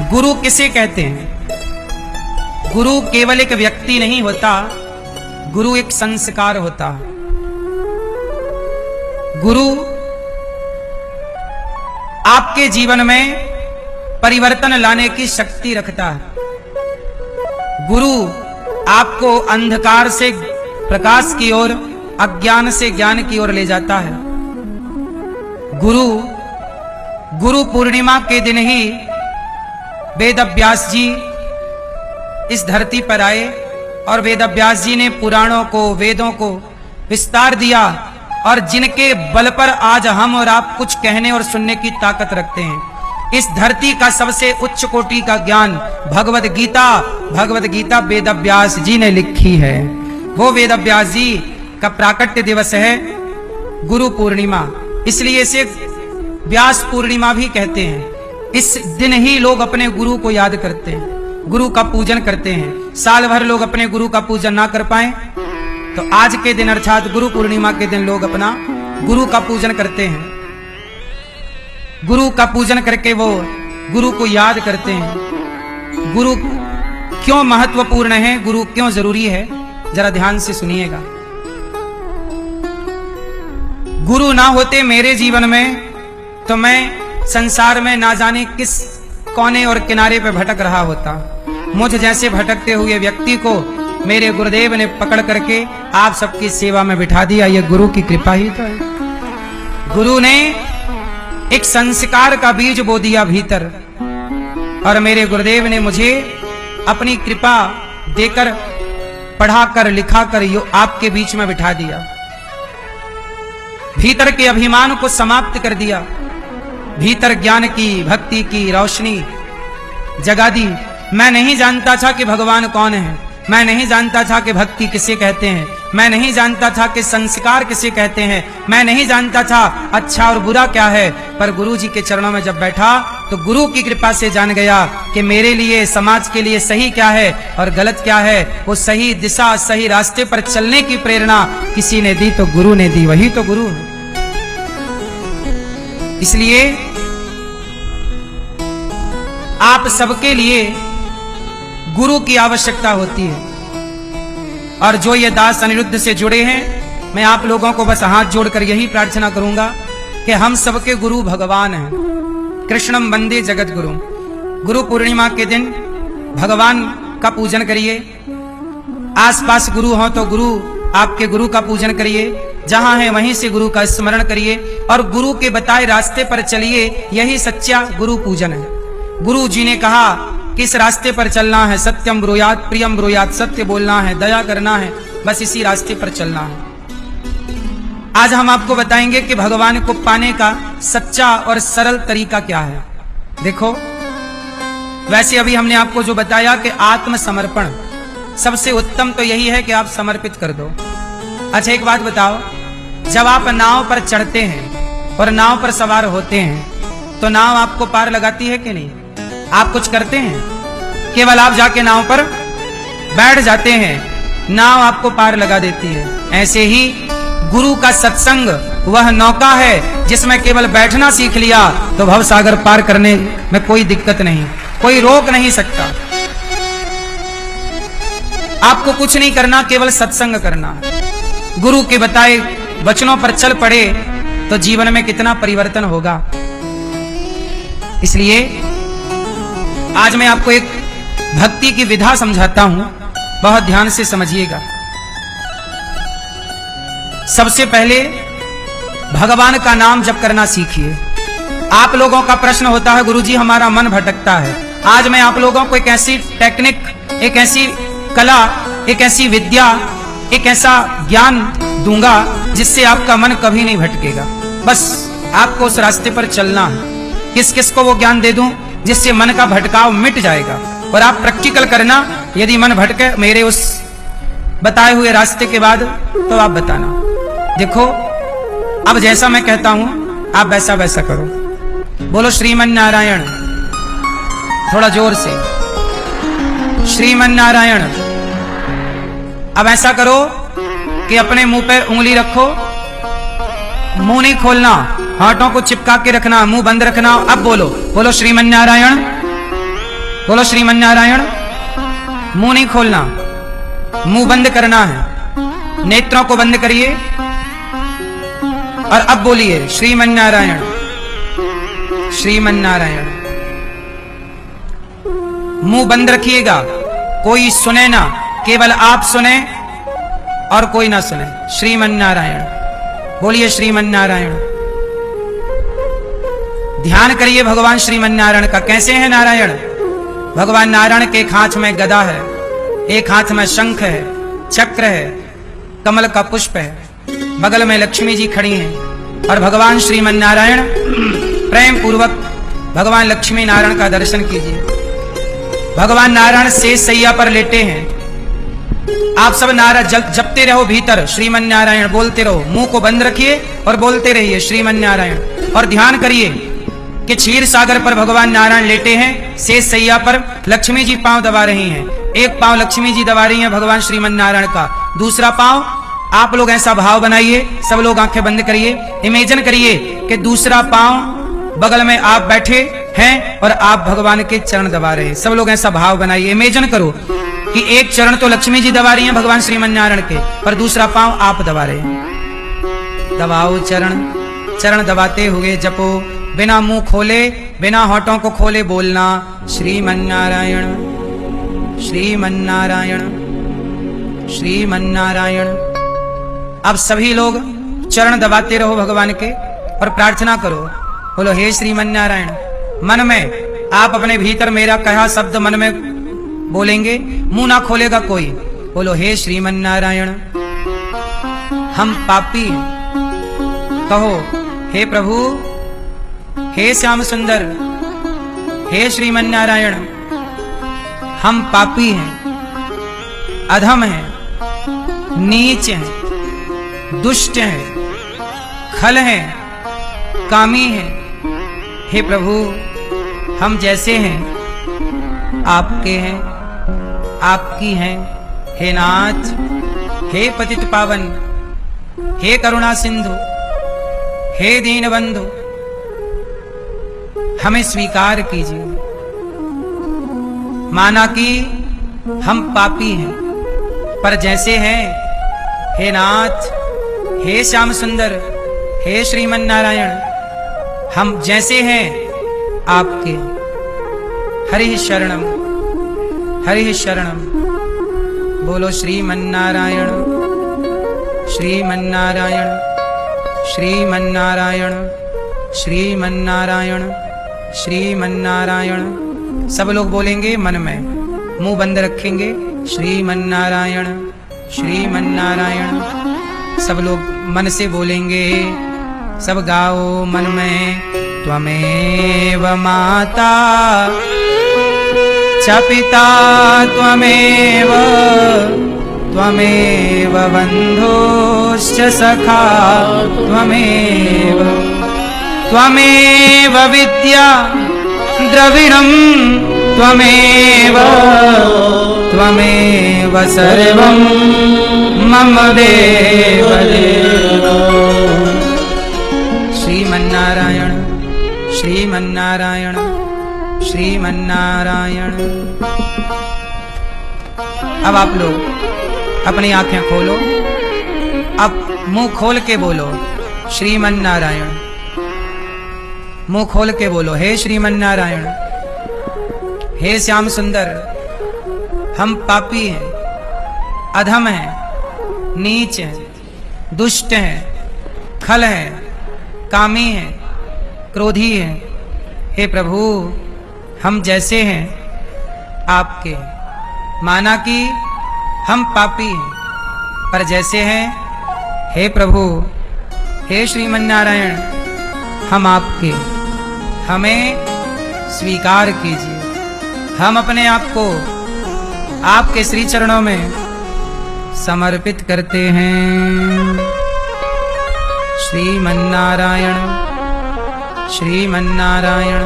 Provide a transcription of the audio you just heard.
गुरु किसे कहते हैं? गुरु केवल एक व्यक्ति नहीं होता, गुरु एक संस्कार होता है। गुरु आपके जीवन में परिवर्तन लाने की शक्ति रखता है। गुरु आपको अंधकार से प्रकाश की ओर, अज्ञान से ज्ञान की ओर ले जाता है। गुरु पूर्णिमा के दिन ही वेद व्यास जी इस धरती पर आए और वेद व्यास जी ने पुराणों को, वेदों को विस्तार दिया, और जिनके बल पर आज हम और आप कुछ कहने और सुनने की ताकत रखते हैं। इस धरती का सबसे उच्च कोटि का ज्ञान भगवद गीता वेद व्यास जी ने लिखी है। वो वेद व्यास जी का प्राकट्य दिवस है गुरु पूर्णिमा, इसलिए इसे व्यास पूर्णिमा भी कहते हैं। इस दिन ही लोग अपने गुरु को याद करते हैं, गुरु का पूजन करते हैं। साल भर लोग अपने गुरु का पूजन ना कर पाए तो आज के दिन अर्थात गुरु पूर्णिमा के दिन लोग अपना गुरु का पूजन करते हैं। गुरु का पूजन करके वो गुरु को याद करते हैं। गुरु क्यों महत्वपूर्ण है, गुरु क्यों जरूरी है, जरा ध्यान से सुनिएगा। गुरु ना होते मेरे जीवन में तो मैं संसार में ना जाने किस कोने और किनारे पे भटक रहा होता। मुझ जैसे भटकते हुए व्यक्ति को मेरे गुरुदेव ने पकड़ करके आप सबकी सेवा में बिठा दिया। ये गुरु की कृपा ही तो है। गुरु ने एक संस्कार का बीज बो दिया भीतर, और मेरे गुरुदेव ने मुझे अपनी कृपा देकर, पढ़ाकर, लिखाकर आपके बीच में बिठा दिया। भीतर के अभिमान को समाप्त कर दिया, भीतर ज्ञान की, भक्ति की रोशनी जगा दी। मैं नहीं जानता था कि भगवान कौन है, मैं नहीं जानता था कि भक्ति किसे कहते हैं, मैं नहीं जानता था कि संस्कार किसे कहते हैं, मैं नहीं जानता था अच्छा और बुरा क्या है। पर गुरु जी के चरणों में जब बैठा तो गुरु की कृपा से जान गया कि मेरे लिए, समाज के लिए सही क्या है और गलत क्या है। वो सही दिशा, सही रास्ते पर चलने की प्रेरणा किसी ने दी तो गुरु ने दी, वही तो गुरु है। इसलिए आप सबके लिए गुरु की आवश्यकता होती है। और जो ये दास अनिरुद्ध से जुड़े हैं, मैं आप लोगों को बस हाथ जोड़कर यही प्रार्थना करूंगा कि हम सबके गुरु भगवान हैं। कृष्णम वंदे जगत गुरु। गुरु पूर्णिमा के दिन भगवान का पूजन करिए। आसपास गुरु हो तो गुरु, आपके गुरु का पूजन करिए। जहां है वहीं से गुरु का स्मरण करिए और गुरु के बताए रास्ते पर चलिए। यही सच्चा गुरु पूजन है। गुरु जी ने कहा किस रास्ते पर चलना है, सत्यम ब्रूयात प्रियम ब्रूयात, सत्य बोलना है, दया करना है, बस इसी रास्ते पर चलना है। आज हम आपको बताएंगे कि भगवान को पाने का सच्चा और सरल तरीका क्या है। देखो, वैसे अभी हमने आपको जो बताया कि आत्मसमर्पण सबसे उत्तम तो यही है कि आप समर्पित कर दो। अच्छा एक बात बताओ, जब आप नाव पर चढ़ते हैं और नाव पर सवार होते हैं तो नाव आपको पार लगाती है कि नहीं? आप कुछ करते हैं? केवल आप जाके नाव पर बैठ जाते हैं, नाव आपको पार लगा देती है। ऐसे ही गुरु का सत्संग वह नौका है जिसमें केवल बैठना सीख लिया तो भव सागर पार करने में कोई दिक्कत नहीं, कोई रोक नहीं सकता। आपको कुछ नहीं करना, केवल सत्संग करना। गुरु के बताए वचनों पर चल पड़े तो जीवन में कितना परिवर्तन होगा। इसलिए आज मैं आपको एक भक्ति की विधा समझाता हूं, बहुत ध्यान से समझिएगा। सबसे पहले भगवान का नाम जप करना सीखिए। आप लोगों का प्रश्न होता है गुरुजी हमारा मन भटकता है। आज मैं आप लोगों को एक ऐसी टेक्निक, एक ऐसी कला, एक ऐसी विद्या, एक ऐसा ज्ञान दूंगा जिससे आपका मन कभी नहीं भटकेगा। बस आपको उस रास्ते पर चलना है। किस किस को वो ज्ञान दे दूं जिससे मन का भटकाव मिट जाएगा। और आप प्रैक्टिकल करना, यदि मन भटके मेरे उस बताए हुए रास्ते के बाद तो आप बताना। देखो, अब जैसा मैं कहता हूं आप वैसा वैसा करो। बोलो श्रीमन नारायण, थोड़ा जोर से, श्रीमन नारायण। अब ऐसा करो कि अपने मुंह पे उंगली रखो, मुंह नहीं खोलना, हाथों को चिपका के रखना, मुंह बंद रखना। अब बोलो, बोलो श्रीमन नारायण। बोलो श्रीमन्नारायण। मुंह नहीं खोलना, मुंह बंद करना है, नेत्रों को बंद करिए और अब बोलिए श्रीमन्नारायण श्रीमन्नारायण। मुंह बंद रखिएगा, कोई सुने ना, केवल आप सुने और कोई ना सुने। श्रीमन्नारायण बोलिए श्रीमन्नारायण। ध्यान करिए भगवान श्रीमन्नारायण का। कैसे है नारायण? भगवान नारायण के एक हाथ में गदा है, एक हाथ में शंख है, चक्र है, कमल का पुष्प है, बगल में लक्ष्मी जी खड़ी हैं और भगवान श्रीमन्नारायण प्रेम पूर्वक भगवान लक्ष्मी नारायण का दर्शन कीजिए। भगवान नारायण शेष सैया पर लेटे हैं। आप सब नारायण जपते रहो, भीतर श्रीमन्नारायण बोलते रहो, मुंह को बंद रखिए और बोलते रहिए श्रीमन्नारायण। और ध्यान करिए कि क्षीर सागर पर भगवान नारायण लेटे हैं, शेष सैया पर लक्ष्मी जी पांव दबा रही हैं। एक पांव लक्ष्मी जी दबा रही हैं भगवान श्रीमन्नारायण का, दूसरा पांव आप लोग ऐसा भाव बनाइए, सब लोग आंखें बंद करिए, इमेजिन करिए कि दूसरा पांव बगल में आप बैठे हैं और आप भगवान के चरण दबा रहे हैं। सब लोग ऐसा भाव बनाइए, इमेजिन करो कि एक चरण तो लक्ष्मी जी दबा रही हैं भगवान श्रीमन्नारायण के, पर दूसरा पांव आप दबा रहे हैं। दबाओ चरण, चरण दबाते हुए जपो, बिना मुंह खोले, बिना होठों को खोले बोलना श्रीमन्नारायण श्रीमन्नारायण श्रीमन्नारायण। अब सभी लोग चरण दबाते रहो भगवान के और प्रार्थना करो। बोलो हे श्रीमन्नारायण। मन में आप अपने भीतर मेरा कहा शब्द मन में बोलेंगे, मुंह ना खोलेगा कोई। बोलो हे श्रीमन्नारायण, हम पापी कहो हे प्रभु, हे श्याम सुंदर, हे श्रीमन्नारायण, हम पापी हैं, अधम हैं, नीच हैं, दुष्ट हैं, खल हैं, कामी हैं। हे प्रभु, हम जैसे हैं आपके हैं, आपकी हैं। हे नाथ, हे पतित पावन, हे करुणा सिंधु, हे दीन बंधु, हमें स्वीकार कीजिए। माना कि हम पापी हैं, पर जैसे हैं हे नाथ, हे श्याम सुंदर, हे श्रीमन्नारायण, हम जैसे हैं आपके। हरि शरणम हरि शरणम। बोलो श्रीमन्नारायण श्रीमन्नारायण श्रीमन्नारायण श्रीमन्नारायण श्रीमन्नारायण। सब लोग बोलेंगे मन में, मुंह बंद रखेंगे श्रीमन्नारायण श्रीमन्नारायण। सब लोग मन से बोलेंगे, सब गाओ मन में। त्वमेव माता च पिता त्वमेव, त्वमेव बन्धुश्च सखा त्वमेव, त्वमेव विद्या द्रविणं त्वमेव, त्वमेव सर्वं मम देव देव। श्रीमन्नारायण श्रीमन्नारायण श्रीमन्नारायण। अब आप लोग अपनी आंखें खोलो, अब मुंह खोल के बोलो श्रीमन्नारायण। मुंह खोल के बोलो हे श्रीमन्नारायण, हे श्याम सुंदर, हम पापी हैं, अधम हैं, नीच हैं, दुष्ट हैं, खल हैं, कामी हैं, क्रोधी हैं। हे प्रभु, हम जैसे हैं आपके। माना कि हम पापी हैं, पर जैसे हैं हे प्रभु, हे श्रीमन्नारायण, हम आपके। हमें स्वीकार कीजिए। हम अपने आप को आपके श्री चरणों में समर्पित करते हैं। श्रीमन्नारायण श्रीमन्नारायण